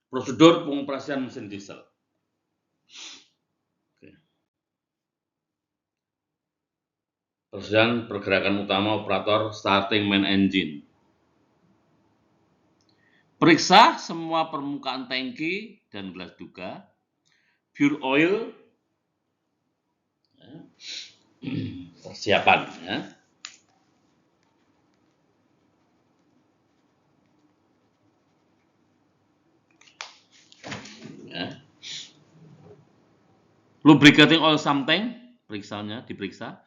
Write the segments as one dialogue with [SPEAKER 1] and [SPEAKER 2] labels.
[SPEAKER 1] Prosedur pengoperasian mesin diesel. Pergerakan utama operator starting main engine. Periksa semua permukaan tangki dan gelas duga. Fuel oil. Persiapan. Ya. Ya. Lubricating oil sump tank, diperiksa.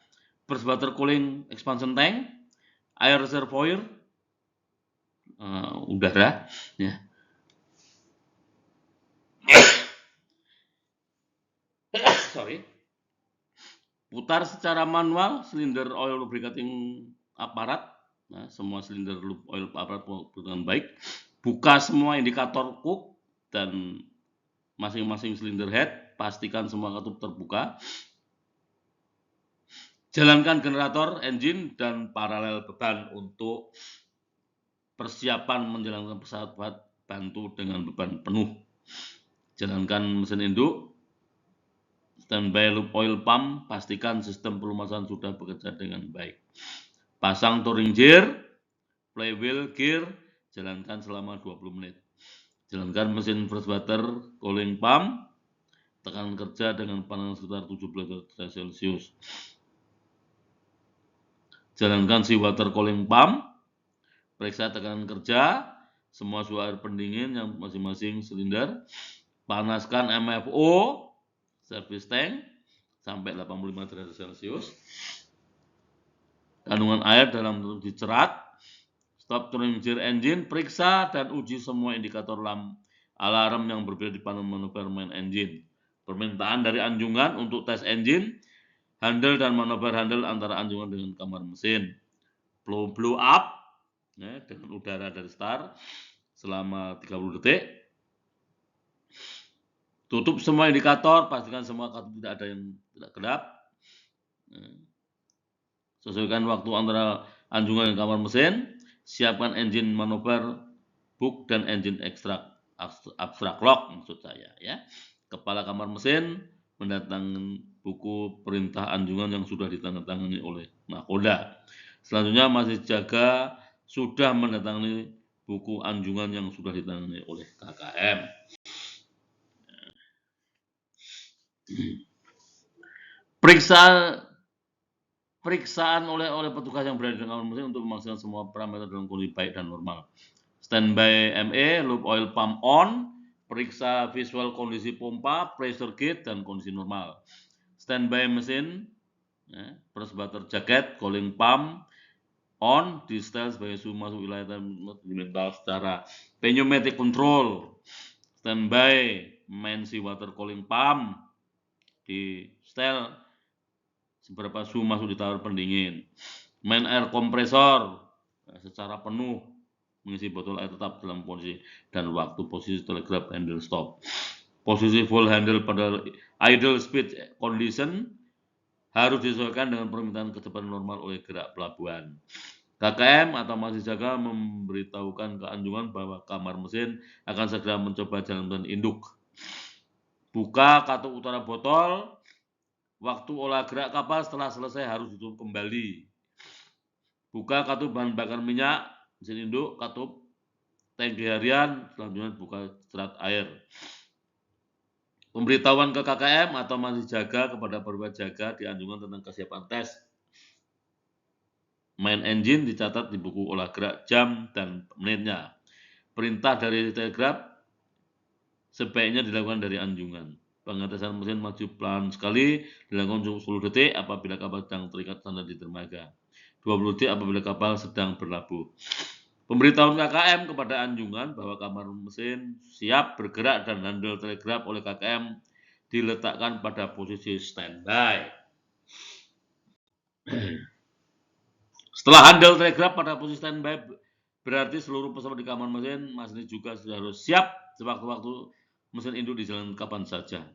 [SPEAKER 1] First water cooling expansion tank, air reservoir, udara, ya. Sorry. Putar secara manual silinder oil lubricating aparat, nah, semua silinder oil aparat dengan baik. Buka semua indikator cook dan masing-masing silinder head, pastikan semua katup terbuka. Jalankan generator, engine, dan paralel beban untuk persiapan menjalankan pesawat bantu dengan beban penuh. Jalankan mesin induk, standby loop oil pump, pastikan sistem pelumasan sudah bekerja dengan baik. Pasang touring gear, flywheel gear, jalankan selama 20 menit. Jalankan mesin first water cooling pump, tekanan kerja dengan panas sekitar 17 derajat Celcius. Jalankan seawater cooling pump, periksa tekanan kerja, semua suhu air pendingin yang masing-masing silinder, panaskan MFO, service tank, sampai 85 derajat Celcius. Kandungan air dalam bentuk dicerat, stop touring gear engine, periksa dan uji semua indikator alarm yang berbeda di panel manover main engine. Permintaan dari anjungan untuk tes engine, handle dan manover handle antara anjungan dengan kamar mesin. Blow up, ya, dengan udara dari start selama 30 detik. Tutup semua indikator, pastikan semua katup tidak ada yang tidak gelap. Sesuaikan waktu antara anjungan dan kamar mesin. Siapkan engine manover book dan engine abstract log maksud saya, ya. Kepala kamar mesin mendatangkan buku perintah anjungan yang sudah ditandatangani oleh nakoda. Selanjutnya masih jaga sudah mendatangani buku anjungan yang sudah ditandatangani oleh KKM. Periksaan oleh petugas yang berada di kamar mesin untuk memastikan semua parameter dalam kondisi baik dan normal. Standby ME, loop oil pump on, periksa visual kondisi pompa, pressure gauge, dan kondisi normal. Standby mesin, ya, first water jacket, cooling pump on, di setel sebagai suhu masuk wilayah mental secara pneumatic control. Standby main seawater cooling pump, di setel seberapa suhu masuk di tower pendingin. Main air kompresor, secara penuh mengisi botol air tetap dalam posisi dan waktu posisi telegraph handle stop. Posisi full handle pada idle speed condition harus disesuaikan dengan permintaan kecepatan normal oleh gerak pelabuhan. KKM atau masih jaga memberitahukan ke anjungan bahwa kamar mesin akan segera mencoba jalan induk. Buka katup utara botol, waktu olah gerak kapal setelah selesai harus ditutup kembali. Buka katup bahan bakar minyak, mesin induk, katup tangki harian, selanjutnya buka serat air. Pemberitahuan ke KKM atau masih jaga kepada perwira jaga di anjungan tentang kesiapan tes. Main engine dicatat di buku olah gerak jam dan menitnya. Perintah dari telegraf sebaiknya dilakukan dari anjungan. Pengetesan mesin maju pelan sekali dilakukan 10 detik apabila kapal sedang terikat standar di dermaga. 20 detik apabila kapal sedang berlabuh. Pemberitahuan KKM kepada anjungan bahwa kamar mesin siap bergerak dan handle telegraf oleh KKM diletakkan pada posisi standby. Setelah handle telegraf pada posisi standby, berarti seluruh pesawat di kamar mesin masinis juga sudah harus siap sewaktu-waktu mesin induk dijalankan kapan saja.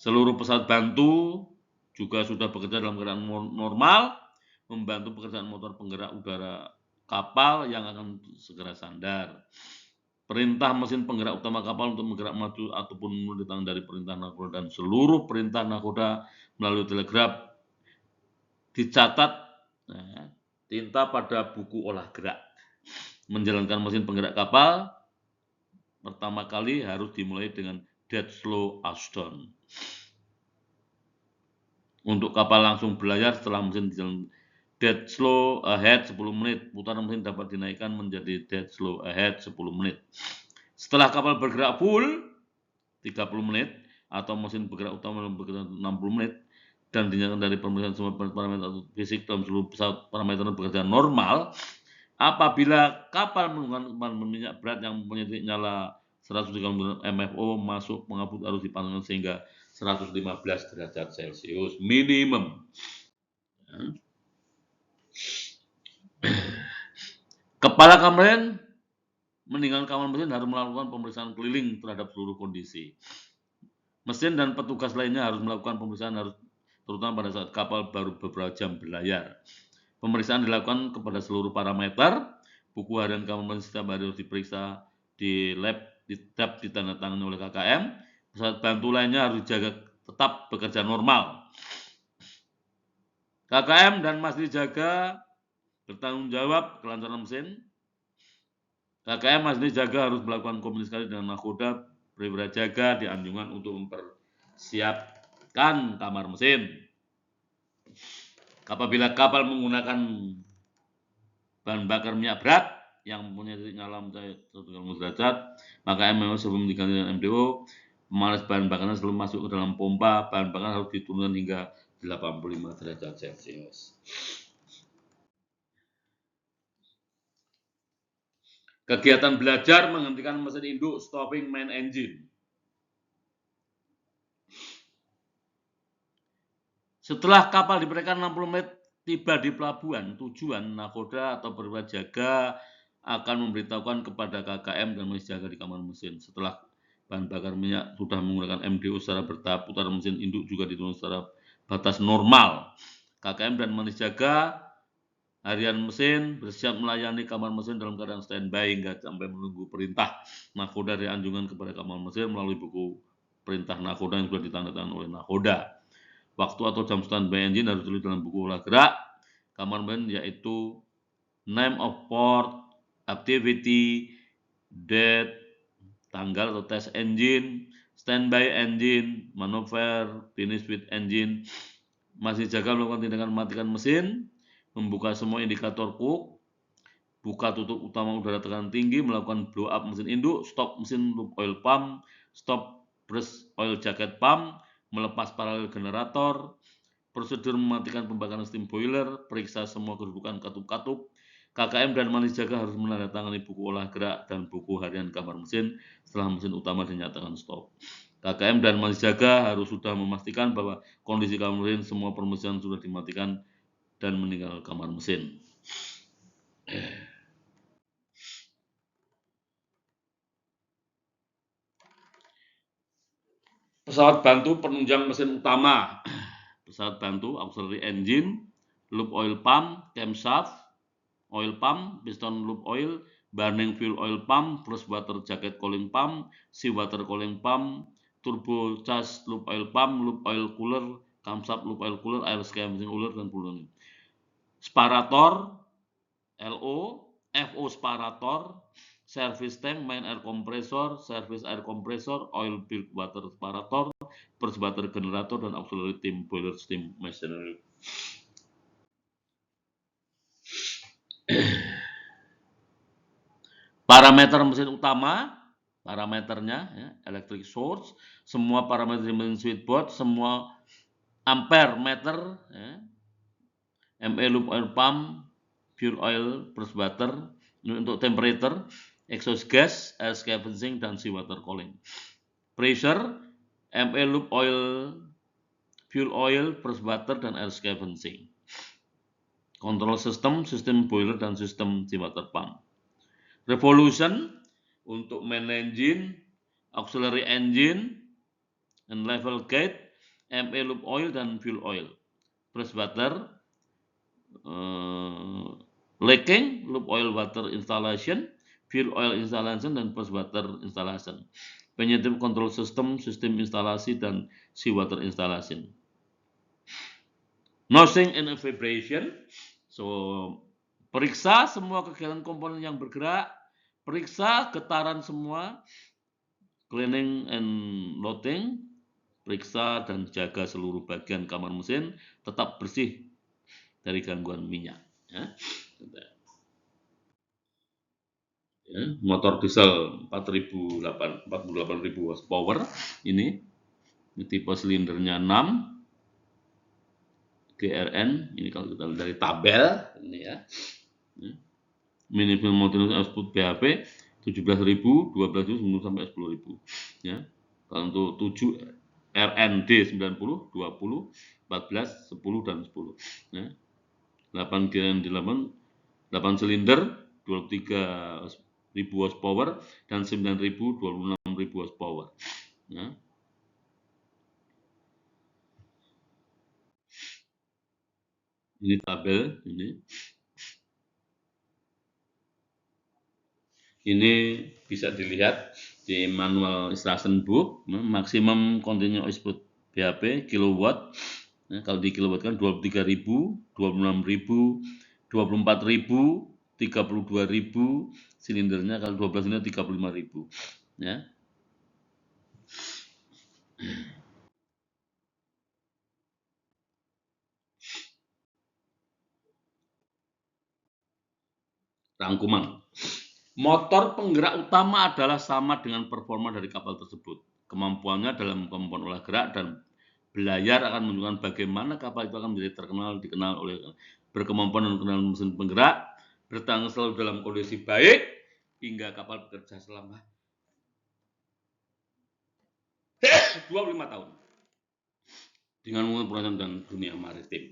[SPEAKER 1] Seluruh pesawat bantu juga sudah bekerja dalam keadaan normal, membantu pekerjaan motor penggerak udara kapal yang akan segera sandar. perintah mesin penggerak utama kapal untuk bergerak maju ataupun mundur ditangani dari perintah nakoda, dan seluruh perintah nakoda melalui telegraf dicatat tinta pada buku olah gerak. Menjalankan mesin penggerak kapal pertama kali harus dimulai dengan dead slow ashdown. Untuk kapal langsung berlayar setelah mesin dijalankan dead slow ahead 10 menit, putaran mesin dapat dinaikkan menjadi dead slow ahead 10 menit. Setelah kapal bergerak full 30 menit atau mesin bergerak utama bergerak 60 menit dan dinyatakan dari pemeriksaan semua parameter fisik dalam seluruh pesawat parameter bekerja normal, apabila kapal menggunakan minyak berat yang mempunyai titik nyala 130 MFO masuk pengaput harus dipantulkan sehingga 115 derajat Celcius minimum. Kepala kapten meninggalkan kamar mesin harus melakukan pemeriksaan keliling terhadap seluruh kondisi. Mesin dan petugas lainnya harus melakukan pemeriksaan terutama pada saat kapal baru beberapa jam berlayar. Pemeriksaan dilakukan kepada seluruh parameter. Buku harian kamar mesin setiap hari harus diperiksa di lab ditandatangani oleh KKM. Pesawat bantu lainnya harus dijaga tetap bekerja normal. KKM dan masih dijaga bertanggung jawab kelancaran mesin. KKM masih dijaga harus melakukan komunikasi dengan nakoda perwira jaga di anjungan untuk mempersiapkan kamar mesin. Apabila kapal menggunakan bahan bakar minyak berat yang mempunyai titik nyala mencapai 130 derajat, maka MMO sebelum diganti dengan MDO, pemanas bahan bakarnya sebelum masuk ke dalam pompa, bahan bakar harus diturunkan hingga 85 derajat Celcius. Kegiatan belajar menghentikan mesin induk, stopping main engine. Setelah kapal diberikan 60 menit tiba di pelabuhan tujuan, nakoda atau perwira jaga akan memberitahukan kepada KKM dan masih jaga di kamar mesin. Setelah bahan bakar minyak sudah menggunakan MDO secara bertahap, putaran mesin induk juga diturunkan secara batas normal. KKM dan manis jaga harian mesin bersiap melayani kamar mesin dalam keadaan standby hingga sampai menunggu perintah nakoda dari anjungan kepada kamar mesin melalui buku perintah nakoda yang sudah ditandatangani oleh nakoda. Waktu atau jam standby engine harus ditulis dalam buku olah gerak kamar mesin, yaitu name of port, activity, date, tanggal atau test engine, standby engine, maneuver, finish with engine. Masih jaga melakukan tindakan mematikan mesin, membuka semua indikator cook, buka tutup utama udara tekanan tinggi, melakukan blow up mesin induk, stop mesin loop oil pump, stop brush oil jacket pump, melepas paralel generator, prosedur mematikan pembakaran steam boiler, periksa semua kedudukan katup-katup. KKM dan manis jaga harus menandatangani buku olah gerak dan buku harian kamar mesin setelah mesin utama dinyatakan stop. KKM dan manis jaga harus sudah memastikan bahwa kondisi kamar mesin semua permesin sudah dimatikan dan meninggal kamar mesin. Pesawat bantu penunjang mesin utama. Pesawat bantu auxiliary engine, loop oil pump, camshaft, oil pump, piston loop oil, burning fuel oil pump, fresh water jacket cooling pump, seawater cooling pump, turbo charge loop oil pump, loop oil cooler, camshaft loop oil cooler, air scavenging cooler, dan puluhan. Sparator, LO, FO sparator, service tank, main air compressor, service air compressor, oil build water sparator, burst water generator, dan auxiliary steam boiler steam machinery. Parameter mesin utama, parameternya ya, electric source, semua parameter mesin switchboard, semua ampere meter, ya, ME loop oil pump, fuel oil, burst water, untuk temperature, exhaust gas, air scavenging, dan seawater cooling. Pressure, ME loop oil, fuel oil, burst water, dan air scavenging. Control system, sistem boiler, dan sistem seawater pump. Revolution untuk main engine, auxiliary engine, and level gate, ME loop oil, dan fuel oil. Burst water, leaking, loop oil water installation, fuel oil installation, dan first water installation. Penyetip control system, sistem instalasi, dan seawater installation. Nosing and vibration. So, periksa semua kegiatan komponen yang bergerak, periksa getaran semua, cleaning and loading, periksa dan jaga seluruh bagian kamar mesin tetap bersih dari gangguan minyak. Ya. Ya, motor diesel 48.000 horsepower ini tipe silindernya 6 GRN, ini kalau kita lihat dari tabel ini ya. Minimal maintenance output BHP 17.000, 12.000 sampai 10.000 ya. Kalau untuk 7 RND 90, 20, 14, 10 dan 10 ya. 8 GRN 8 silinder 23.000 horsepower dan 9.000 26.000 horsepower ya. Ini tabel ini bisa dilihat di manual instruction book, maksimum continuous output BHP kilowatt. Nah, kalau di kilowatt kan 23.000, 26.000, 24.000, 32.000, silindernya kalau 12 ini 35.000 ya. Rangkuman. Motor penggerak utama adalah sama dengan performa dari kapal tersebut. Kemampuannya dalam kemampuan olah gerak dan belayar akan menunjukkan bagaimana kapal itu akan menjadi dikenal oleh berkemampuan dan kenal mesin penggerak, bertahan selalu dalam kondisi baik, hingga kapal bekerja selama 25 tahun dengan menggunakan dan dunia maritim.